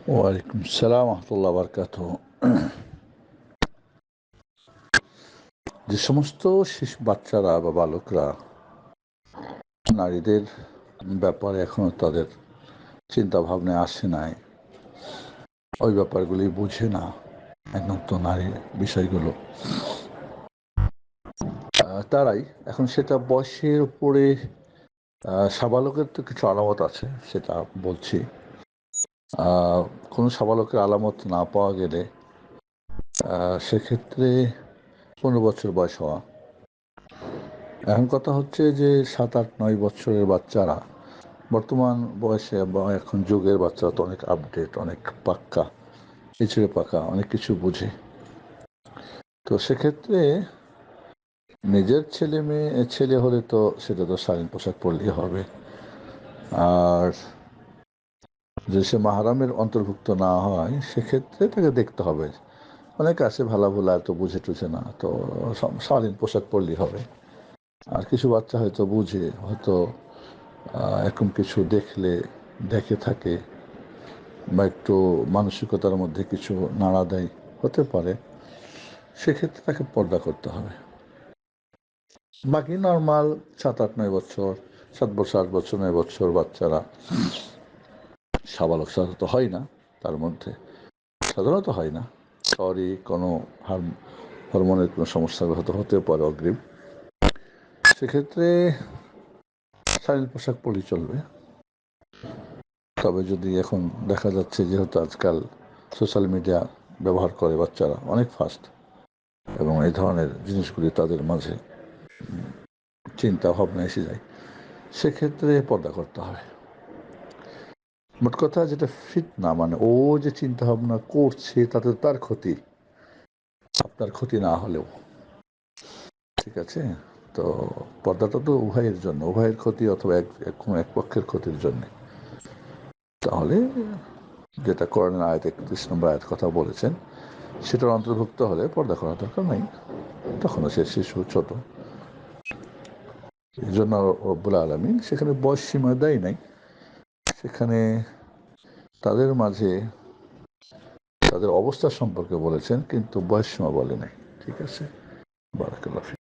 ওয়ালাইকুম সালাম রহমতুল্লাহ বারকাত। যে সমস্ত শিশু বাচ্চারা বা বালকরা নারীদের ব্যাপারে এখনো তাদের চিন্তা ভাবনায় আসে নাই, ওই ব্যাপারগুলি বুঝে না, একমাত্র নারীর বিষয়গুলো তারাই এখন সেটা বয়সের উপরে সাবালকের তো কিছু আলামত আছে, সেটা বলছি। কোনো সাবালকের আলামত না পাওয়া গেলে সেক্ষেত্রে 15 বছর বয়স হওয়া। এখন কথা হচ্ছে যে 7, 8, 9 বছরের বাচ্চারা বর্তমান বয়সে বা এখন যুগের বাচ্চারা তো অনেক আপডেট, অনেক পাক্কা, পিছড়ে পাকা, অনেক কিছু বুঝে। তো সেক্ষেত্রে নিজের ছেলে হলে তো সেটা তো শালীন পোশাক পরলেই হবে। আর যদি সে মাহরামের অন্তর্ভুক্ত না হয় সেক্ষেত্রে তাকে দেখতে হবে। অনেক আছে ভালা ভোলা, তো বুঝে টুঝে না, তো শালীন পোশাক পরলেই হবে। আর কিছু বাচ্চা হয়তো বুঝে, হয়তো এরকম কিছু দেখে থাকে বা একটু মানসিকতার মধ্যে কিছু নাড়া দেয়, হতে পারে, সেক্ষেত্রে তাকে পর্দা করতে হবে। বাকি নর্মাল 7, 8, 9 বছর, 7 বছর, 8 বছর, 9 বছর বাচ্চারা সাবালক সাধারণত হয় না, তার মধ্যে সাধারণত হয় না, সরি কোনো হরমোনের কোনো সমস্যা হতে পারে অগ্রিম। সেক্ষেত্রে শালীন পোশাক পরলেই চলবে। তবে যদি এখন দেখা যাচ্ছে, যেহেতু আজকাল সোশ্যাল মিডিয়া ব্যবহার করে বাচ্চারা অনেক ফাস্ট, এবং এই ধরনের জিনিসগুলি তাদের মাঝে চিন্তা ভাবনা এসে যায়, সেক্ষেত্রে পর্দা করতে হবে। মোট কথা যেটা ফিতনা, মানে ও যে চিন্তা ভাবনা করছে তাতে তার ক্ষতি, আপনার ক্ষতি না হলেও, ঠিক আছে? তো পর্দাটা তো উভয়ের জন্য, উভয়ের ক্ষতি অথবা কোনো এক পক্ষের ক্ষতির জন্য। তাহলে যেটা কোরআনের আয়াত 31 নম্বর আয়াত কথা বলেছেন, সেটার অন্তর্ভুক্ত হলে পর্দা করার দরকার নাই, তখনও সে শিশু, ছোট। এই জন্য রব্বুল আলামিন সেখানে বয়স সীমা দেয় নাই, সেখানে তাদের মাঝে তাদের অবস্থা সম্পর্কে বলেছেন, কিন্তু বয়স সীমা বলে নাই। ঠিক আছে, বারাকাল্লাহ ফিক।